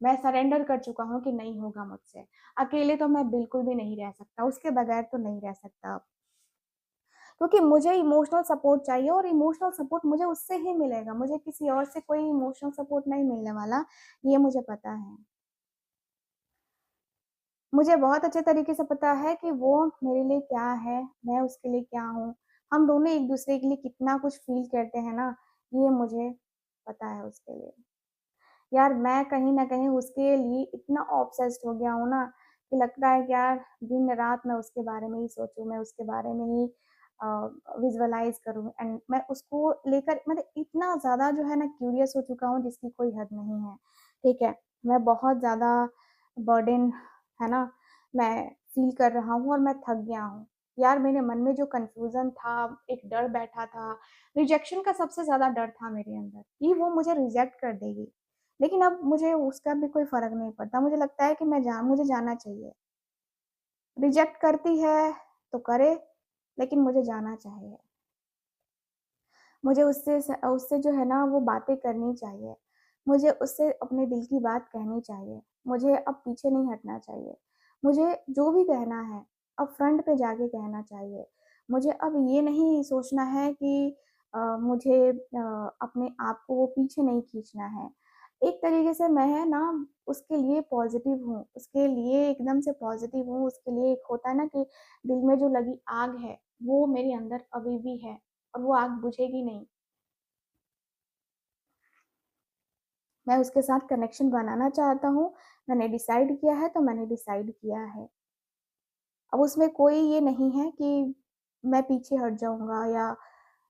[SPEAKER 1] मैं सरेंडर कर चुका हूँ कि नहीं होगा मुझसे। अकेले तो मैं बिल्कुल भी नहीं रह सकता, उसके बगैर तो नहीं रह सकता अब। क्योंकि मुझे इमोशनल सपोर्ट चाहिए, और इमोशनल सपोर्ट मुझे उससे ही मिलेगा। मुझे किसी और से कोई इमोशनल सपोर्ट नहीं मिलने वाला, ये मुझे पता है। मुझे बहुत अच्छे तरीके से पता है कि वो मेरे लिए क्या है, मैं उसके लिए क्या हूँ। हम दोनों एक दूसरे के लिए कितना कुछ फील करते हैं ना, ये मुझे पता है उसके लिए। यार मैं कहीं ना कहीं उसके लिए इतना ऑब्सेस्ड हो गया हूँ ना, कि लगता है कि यार दिन रात मैं उसके बारे में ही सोचूं, मैं उसके बारे में ही विजुअलाइज करूं, एंड मैं उसको लेकर मतलब इतना ज्यादा जो है ना क्यूरियस हो चुका हूँ जिसकी कोई हद नहीं है। ठीक है, मैं बहुत ज्यादा बर्डन है ना, मैं फील कर रहा हूँ और मैं थक गया हूँ। यार मेरे मन में जो कंफ्यूजन था, एक डर बैठा था, रिजेक्शन का सबसे ज्यादा डर था मेरे अंदर कि वो मुझे रिजेक्ट कर देगी। लेकिन अब मुझे उसका भी कोई फर्क नहीं पड़ता। मुझे लगता है कि मुझे जाना चाहिए। रिजेक्ट करती है तो करे, लेकिन मुझे जाना चाहिए। मुझे उससे उससे जो है ना वो बातें करनी चाहिए। मुझे उससे अपने दिल की बात कहनी चाहिए। मुझे अब पीछे नहीं हटना चाहिए। मुझे जो भी कहना है अब फ्रंट पे जाके कहना चाहिए। मुझे अब ये नहीं सोचना है कि मुझे अपने आप को पीछे नहीं खींचना है। एक तरीके से मैं है ना उसके लिए पॉजिटिव हूँ, उसके लिए एकदम से पॉजिटिव हूँ। उसके लिए एक होता है ना कि दिल में जो लगी आग है, वो मेरे अंदर अभी भी है, और वो आग बुझेगी नहीं। मैं उसके साथ कनेक्शन बनाना चाहता हूँ। मैंने डिसाइड किया है तो मैंने डिसाइड किया है। अब उसमें कोई ये नहीं है कि मैं पीछे हट जाऊंगा, या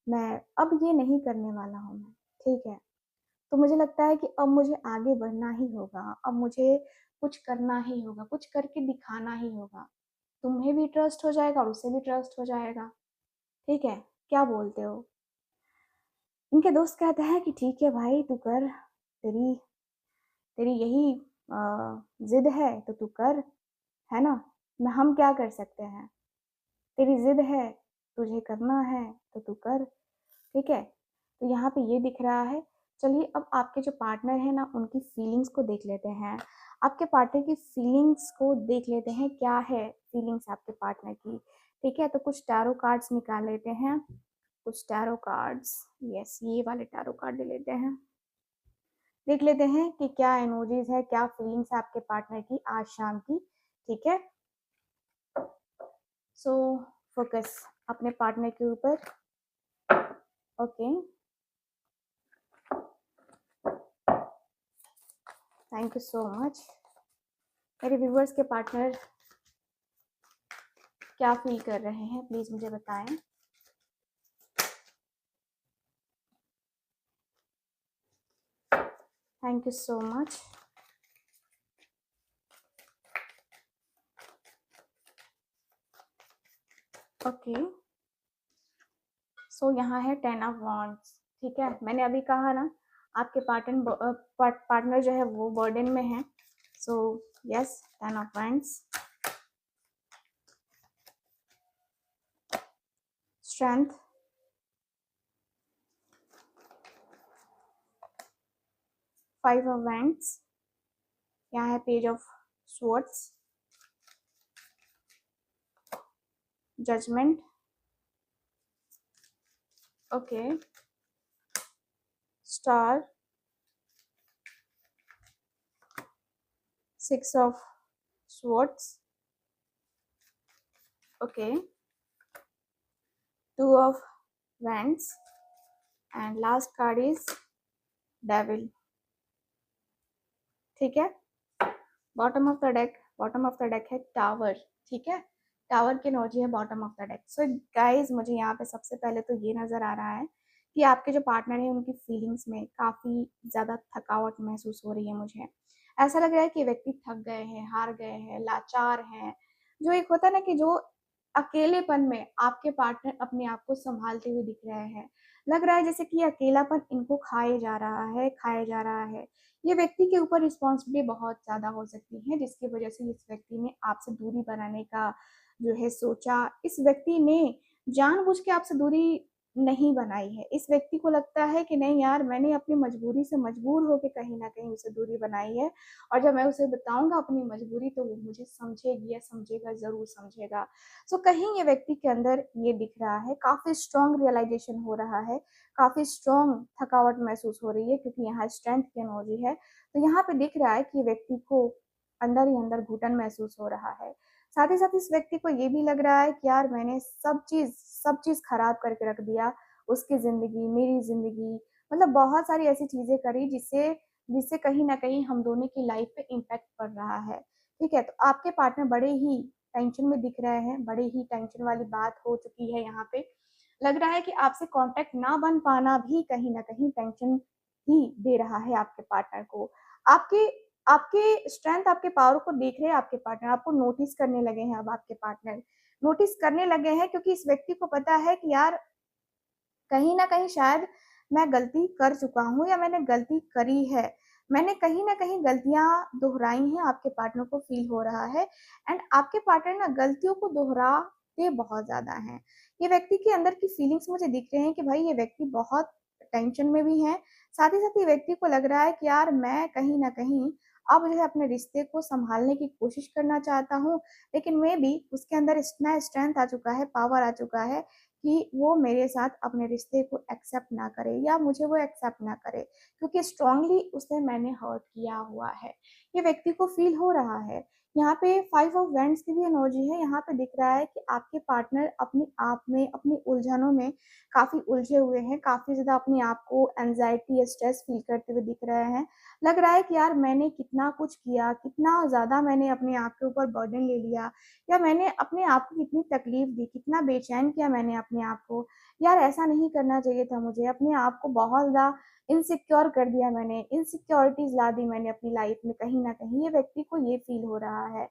[SPEAKER 1] मैं अब ये नहीं करने वाला हूँ मैं। ठीक है, तो मुझे लगता है कि अब मुझे आगे बढ़ना ही होगा। अब मुझे कुछ करना ही होगा, कुछ करके दिखाना ही होगा। तुम्हें भी ट्रस्ट हो जाएगा और उसे भी ट्रस्ट हो जाएगा। ठीक है, क्या बोलते हो? इनके दोस्त कहते हैं कि ठीक है भाई तू कर, तेरी तेरी यही जिद है तो तू कर, है ना। मैं हम क्या कर सकते हैं? तेरी जिद है, तुझे करना है तो तू कर। ठीक है, तो यहाँ पे ये दिख रहा है। चलिए अब आपके जो पार्टनर है ना उनकी फीलिंग्स को देख लेते हैं। आपके पार्टनर की फीलिंग्स को देख लेते हैं, क्या है फीलिंग्स आपके पार्टनर की। ठीक है, तो कुछ टैरो कार्ड्स निकाल लेते हैं। कुछ टैरो कार्ड्स, यस ये वाले टैरो कार्ड ले लेते हैं। देख लेते हैं कि क्या इमोजीज है, क्या फीलिंग्स है आपके पार्टनर की आज शाम की। ठीक है, सो फोकस अपने पार्टनर के ऊपर। Okay, thank you so much. मेरे व्यूवर्स के पार्टनर क्या फील कर रहे हैं प्लीज मुझे बताएं। Thank you so much. Okay, so यहाँ है 10 ऑफ वॉन्ड्स। ठीक है, मैंने अभी कहा ना आपके पार्टनर जो है वो बर्डन में है। So yes, 10 of wands, strength, 5 of wands, यहाँ है page of swords, judgement, okay, star, 6 of swords, okay, 2 of wands, and last card is devil. ठीक है, bottom of the deck bottom of the deck है tower, ठीक है, tower की energy है bottom of the deck. So guys मुझे यहाँ पे सबसे पहले तो ये नजर आ रहा है कि आपके जो पार्टनर है उनकी फीलिंग्स में काफी ज्यादा थकावट महसूस हो रही है। मुझे ऐसा लग रहा है कि व्यक्ति थक गए हैं, हार गए हैं, लाचार हैं। जो एक होता है ना कि जो अकेलेपन में आपके पार्टनर अपने आप को संभालते हुए दिख रहे हैं, लग रहा है जैसे कि अकेलापन इनको खाए जा रहा है, खाया जा रहा है। ये व्यक्ति के ऊपर रिस्पॉन्सिबिलिटी बहुत ज्यादा हो सकती है, जिसकी वजह से इस व्यक्ति ने आपसे दूरी बनाने का जो है सोचा। इस व्यक्ति ने जानबूझ के आपसे दूरी नहीं बनाई है। इस व्यक्ति को लगता है कि नहीं यार, मैंने अपनी मजबूरी से मजबूर होकर कहीं ना कहीं उसे दूरी बनाई है, और जब मैं उसे बताऊंगा अपनी मजबूरी तो वो मुझे समझेगी या समझेगा, जरूर समझेगा। सो कहीं ये व्यक्ति के अंदर ये दिख रहा है, काफी स्ट्रॉन्ग रियलाइजेशन हो रहा है, काफी स्ट्रॉन्ग थकावट महसूस हो रही है, क्योंकि यहाँ स्ट्रेंथ की एनर्जी है। तो यहाँ पे दिख रहा है कि व्यक्ति को अंदर ही अंदर घुटन महसूस हो रहा है। साथ ही साथ इस व्यक्ति को ये भी लग रहा है कि यार मैंने सब चीज खराब करके रख दिया, उसकी जिंदगी, मेरी जिंदगी, मतलब बहुत सारी ऐसी चीजें करी जिससे जिससे कहीं ना कहीं हम दोनों की लाइफ पे इम्पैक्ट पड़ रहा है। ठीक है, तो आपके पार्टनर बड़े ही टेंशन में दिख रहे हैं, बड़े ही टेंशन वाली बात हो चुकी है। यहाँ पे लग रहा है कि आपसे कांटेक्ट ना बन पाना भी कहीं ना कहीं टेंशन ही दे रहा है आपके पार्टनर को। आपके आपके स्ट्रेंथ, आपके पावर को देख रहे हैं आपके पार्टनर, आपको नोटिस करने लगे हैं। अब आपके पार्टनर नोटिस करने लगे हैं, क्योंकि इस व्यक्ति को पता है कि यार कहीं ना कहीं शायद मैं गलती कर चुका हूँ या मैंने गलती करी है। मैंने कहीं ना कहीं गलतियां दोहराई हैं, आपके पार्टनर को फील हो रहा है। एंड आपके पार्टनर ना गलतियों को दोहराते बहुत ज्यादा हैं। ये व्यक्ति के अंदर की फीलिंग्स मुझे दिख रहे हैं कि भाई ये व्यक्ति बहुत टेंशन में भी है। साथ ही साथ ये व्यक्ति को लग रहा है कि यार मैं कहीं ना कहीं अब जो है अपने रिश्ते को संभालने की कोशिश करना चाहता हूँ, लेकिन मे भी उसके अंदर इतना स्ट्रेंथ आ चुका है, पावर आ चुका है कि वो मेरे साथ अपने रिश्ते को एक्सेप्ट ना करे या मुझे वो एक्सेप्ट ना करे, क्योंकि स्ट्रांगली उसे मैंने हर्ट किया हुआ है। ये व्यक्ति को फील हो रहा है। यहाँ पे 5 ऑफ वैंड्स की भी एनर्जी है। यहाँ पे दिख रहा है कि आपके पार्टनर अपने आप में, अपनी उलझनों में काफी उलझे हुए हैं, काफी ज्यादा अपने आप को एंजाइटी या स्ट्रेस फील करते हुए दिख रहे हैं। लग रहा है कि यार मैंने कितना कुछ किया, कितना ज्यादा मैंने अपने आप के ऊपर बर्डन ले लिया, या मैंने अपने आप को कितनी तकलीफ दी, कितना बेचैन किया मैंने अपने आप को। यार ऐसा नहीं करना चाहिए था मुझे, अपने आप को बहुत ज्यादा इनसिक्योर कर दिया मैंने, इनसिक्योरिटीज ला दी मैंने अपनी लाइफ में। कहीं ना कहीं ये व्यक्ति को ये फील हो रहा है।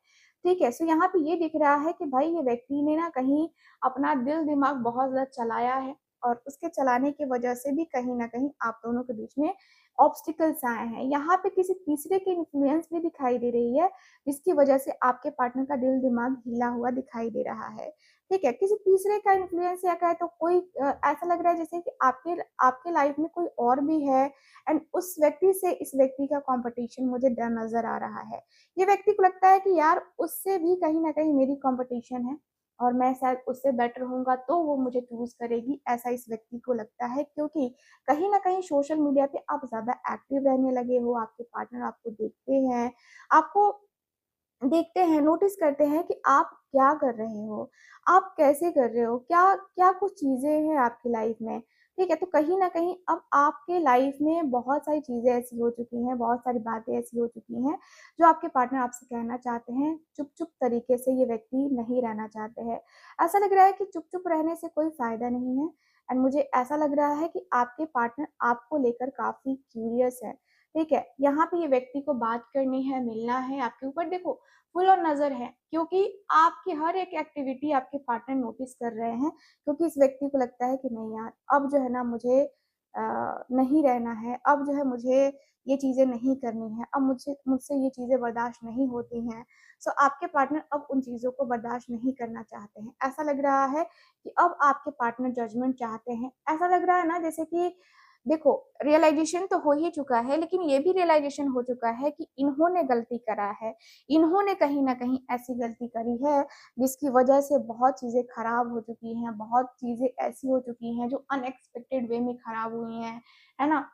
[SPEAKER 1] ठीक है, सो यहाँ पे ये दिख रहा है कि भाई ये व्यक्ति ने ना कहीं अपना दिल दिमाग बहुत ज्यादा चलाया है, और उसके चलाने की वजह से भी कहीं ना कहीं आप दोनों के बीच में ऑब्स्टिकल्स आए हैं। यहाँ पे किसी तीसरे की इन्फ्लुएंस भी दिखाई दे रही है, जिसकी वजह से आपके पार्टनर का दिल दिमाग हिला हुआ दिखाई दे रहा है। ठीक है, किसी तीसरे का इन्फ्लुएंस या कहे तो कोई ऐसा लग रहा है जैसे कि आपके आपके लाइफ में कोई और भी है, एंड उस व्यक्ति से इस व्यक्ति का कंपटीशन मुझे डर नजर आ रहा है। ये व्यक्ति को लगता है कि यार उससे भी कहीं ना कहीं मेरी कंपटीशन है, और मैं शायद उससे बेटर होऊंगा तो वो मुझे चूज करेगी, ऐसा इस व्यक्ति को लगता है। क्योंकि कहीं ना कहीं सोशल मीडिया पे आप ज्यादा एक्टिव रहने लगे हो, आपके पार्टनर आपको देखते हैं, आपको देखते हैं, नोटिस करते हैं कि आप क्या कर रहे हो, आप कैसे कर रहे हो, क्या क्या कुछ चीजें हैं आपकी लाइफ में। ठीक है, तो कहीं ना कहीं अब आपके लाइफ में बहुत सारी चीजें ऐसी हो चुकी हैं, बहुत सारी बातें ऐसी हो चुकी हैं जो आपके पार्टनर आपसे कहना चाहते हैं। चुप चुप तरीके से ये व्यक्ति नहीं रहना चाहते हैं। ऐसा लग रहा है कि चुप चुप रहने से कोई फायदा नहीं है। एंड मुझे ऐसा लग रहा है कि आपके पार्टनर आपको लेकर काफी क्यूरियस है। ठीक है, यहाँ पे ये व्यक्ति को बात करनी है, मिलना है, आपके ऊपर देखो फुल ऑन नजर है, क्योंकि आपकी हर एक एक्टिविटी आपके पार्टनर नोटिस कर रहे हैं। क्योंकि इस व्यक्ति को लगता है कि नहीं यार, अब जो है ना मुझे नहीं रहना है, अब जो है मुझे ये चीजें नहीं करनी है, अब मुझे मुझसे ये चीजें बर्दाश्त नहीं होती हैं। सो आपके पार्टनर अब उन चीजों को बर्दाश्त नहीं करना चाहते हैं। ऐसा लग रहा है कि अब आपके पार्टनर जजमेंट चाहते हैं। ऐसा लग रहा है ना जैसे कि देखो, रियलाइजेशन तो हो ही चुका है, लेकिन ये भी रियलाइजेशन हो चुका है कि इन्होंने गलती करा है, इन्होंने कहीं ना कहीं ऐसी गलती करी है जिसकी वजह से बहुत चीजें खराब हो चुकी हैं, बहुत चीजें ऐसी हो चुकी हैं जो अनएक्सपेक्टेड वे में खराब हुई हैं, है ना।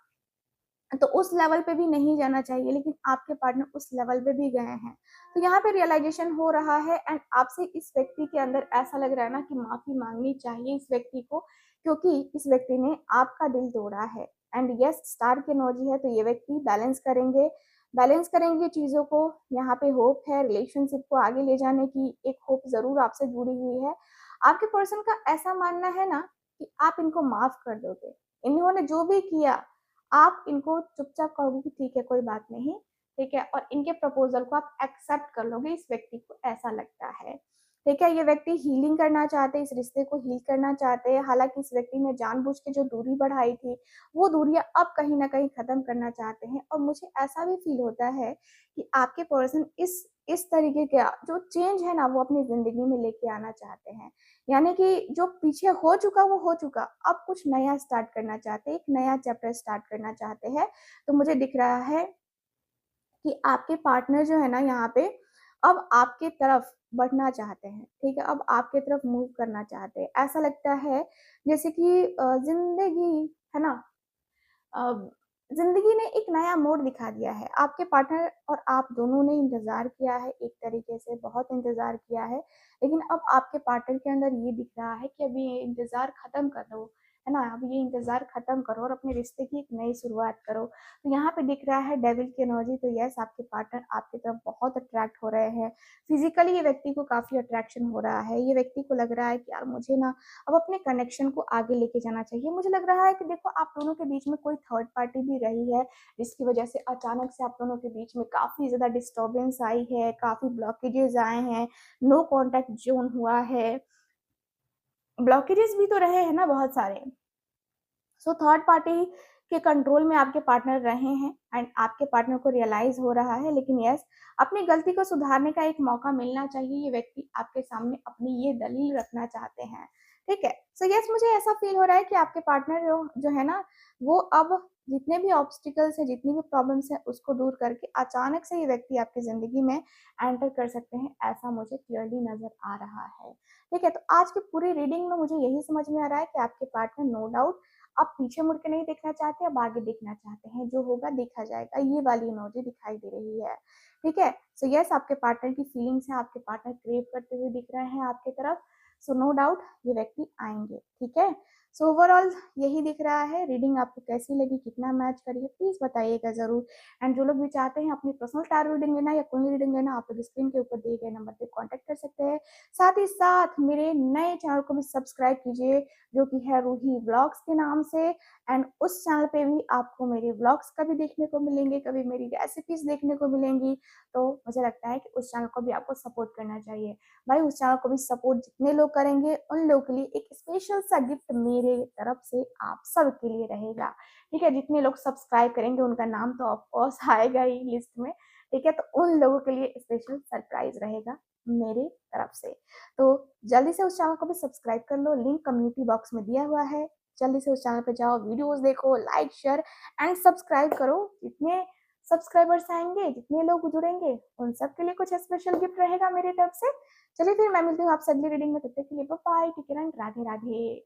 [SPEAKER 1] तो उस लेवल पे भी नहीं जाना चाहिए, लेकिन आपके पार्टनर उस लेवल पे भी गए हैं। तो यहाँ पे रियलाइजेशन हो रहा है, एंड आपसे इस व्यक्ति के अंदर ऐसा लग रहा है ना कि माफी मांगनी चाहिए इस व्यक्ति को, क्योंकि इस व्यक्ति ने आपका दिल तोड़ा है। एंड यस, स्टार की एनर्जी है, तो ये व्यक्ति बैलेंस करेंगे, बैलेंस करेंगे चीज़ों को। यहाँ पे होप है, रिलेशनशिप को आगे ले जाने की एक होप ज़रूर आपसे जुड़ी हुई है। आपके पर्सन का ऐसा मानना है ना कि आप इनको माफ़ कर दोगे। इन्होंने जो भी किया, आप इनको चुपचाप कहोगे कि ठीक है, कोई बात नहीं, ठीक है? और इनके प्रपोज़ल को आप एक्सेप्ट कर लोगे, इस व्यक्ति को ऐसा लगता है। ठीक है? ये व्यक्ति हीलिंग करना चाहते हैं, इस रिश्ते को हील करना चाहते हैं। हालाँकि इस व्यक्ति ने जानबूझ के जो दूरी बढ़ाई थी, वो दूरियाँ अब कहीं न कहीं ख़त्म करना चाहते हैं। और मुझे ऐसा भी फ़ील होता है कि आपके पर्सन इस तरीके का जो चेंज है ना, वो अपनी ज़िंदगी में लेके आना चाहते हैं। यानी कि जो पीछे हो चुका, वो हो चुका। अब कुछ नया स्टार्ट करना चाहते हैं, एक नया चैप्टर स्टार्ट करना चाहते हैं। तो मुझे दिख रहा है कि आपके पार्टनर जो है ना यहाँ पे, अब आपके तरफ बढ़ना चाहते हैं, ठीक है? अब आपके तरफ मूव करना चाहते हैं। ऐसा लगता है जैसे कि ज़िंदगी, है ना? अ, ज़िंदगी ने एक नया मोड़ दिखा दिया है। आपके पार्टनर और आप दोनों ने इंतज़ार किया है, एक तरीके से बहुत इंतज़ार किया है, लेकिन अब आपके पार्टनर के अंदर ये दिख रहा है कि अभी ये इंतज़ार ख़त्म कर दो, है ना? अब ये इंतज़ार ख़त्म करो और अपने रिश्ते की एक नई शुरुआत करो। तो यहाँ पे दिख रहा है डेविल की एनर्जी। तो यस, आपके पार्टनर आपकी तरफ बहुत अट्रैक्ट हो रहे हैं। फिज़िकली ये व्यक्ति को काफ़ी अट्रैक्शन हो रहा है। ये व्यक्ति को लग रहा है कि यार मुझे ना अब अपने कनेक्शन को आगे लेके जाना चाहिए। मुझे लग रहा है कि देखो, आप दोनों के बीच में कोई थर्ड पार्टी भी रही है, जिसकी वजह से अचानक से आप दोनों के बीच में काफ़ी ज़्यादा डिस्टर्बेंस आई है, काफ़ी ब्लॉकेजेस आए हैं, नो कॉन्टैक्ट ज़ोन हुआ है। ब्लॉकेजेस भी तो रहे हैं ना बहुत सारे। सो थर्ड पार्टी के कंट्रोल में आपके पार्टनर रहे हैं एंड आपके पार्टनर को रियलाइज़ हो रहा है। लेकिन यस, अपनी गलती को सुधारने का एक मौका मिलना चाहिए। ये व्यक्ति आपके सामने अपनी ये दलील रखना चाहते हैं, ठीक है? सो यस, मुझे ऐसा फ़ील हो रहा है कि आपके पार्टनर जो जो है ना, वो अब जितने भी ऑब्स्टिकल्स हैं, जितनी भी प्रॉब्लम्स हैं, उसको दूर करके अचानक से ये व्यक्ति आपकी ज़िंदगी में एंटर कर सकते हैं, ऐसा मुझे क्लियरली नज़र आ रहा है, ठीक है? तो आज की पूरी रीडिंग में मुझे यही समझ में आ रहा है कि आपके पार्टनर नो डाउट अब पीछे मुड़ के नहीं देखना चाहते, अब आगे देखना चाहते हैं। जो होगा देखा जाएगा, ये वाली इमोजी दिखाई दे रही है, ठीक है? सो यस, आपके पार्टनर की फीलिंग्स हैं, आपके पार्टनर क्रेव करते हुए दिख रहे हैं आपकी तरफ। सो नो डाउट ये व्यक्ति आएँगे, ठीक है? सो ओवरऑल यही दिख रहा है। रीडिंग आपको कैसी लगी, कितना मैच करी है, प्लीज़ बताइएगा ज़रूर। एंड जो लोग भी चाहते हैं अपनी पर्सनल टैरो रीडिंग लेना या कुंडली रीडिंग लेना, आप लोग स्क्रीन के ऊपर दिए गए नंबर पे कॉन्टैक्ट कर सकते हैं। साथ ही साथ मेरे नए चैनल को भी सब्सक्राइब कीजिए, जो कि है रूही व्लॉग्स के नाम से। एंड उस चैनल पे भी आपको मेरे व्लॉग्स कभी देखने को मिलेंगे, कभी मेरी रेसिपीज़ देखने को मिलेंगी। तो मुझे लगता है कि उस चैनल को भी आपको सपोर्ट करना चाहिए। भाई, उस चैनल को भी सपोर्ट जितने लोग करेंगे, उन लोगों के लिए एक स्पेशल सा गिफ्ट मेरे तरफ से आप सबके लिए रहेगा, ठीक है? जितने लोग सब्सक्राइब करेंगे उनका नाम तो ऑफ कोर्स आएगा ही लिस्ट में, ठीक है? तो उन लोगों के लिए स्पेशल सरप्राइज़ रहेगा मेरे तरफ से। तो जल्दी से उस चैनल को भी सब्सक्राइब कर लो, लिंक कम्युनिटी बॉक्स में दिया हुआ है। जल्दी से उस चैनल पे जाओ, वीडियोज़ देखो, लाइक, शेयर एंड सब्सक्राइब करो। जितने सब्सक्राइबर्स आएँगे, जितने लोग जुड़ेंगे, उन सब के लिए कुछ स्पेशल गिफ्ट रहेगा मेरी तरफ से। चलिए फिर मैं मिलती हूँ आपसे अगली रीडिंग में, तब तक के लिए bye bye, take care and Radhe Radhe.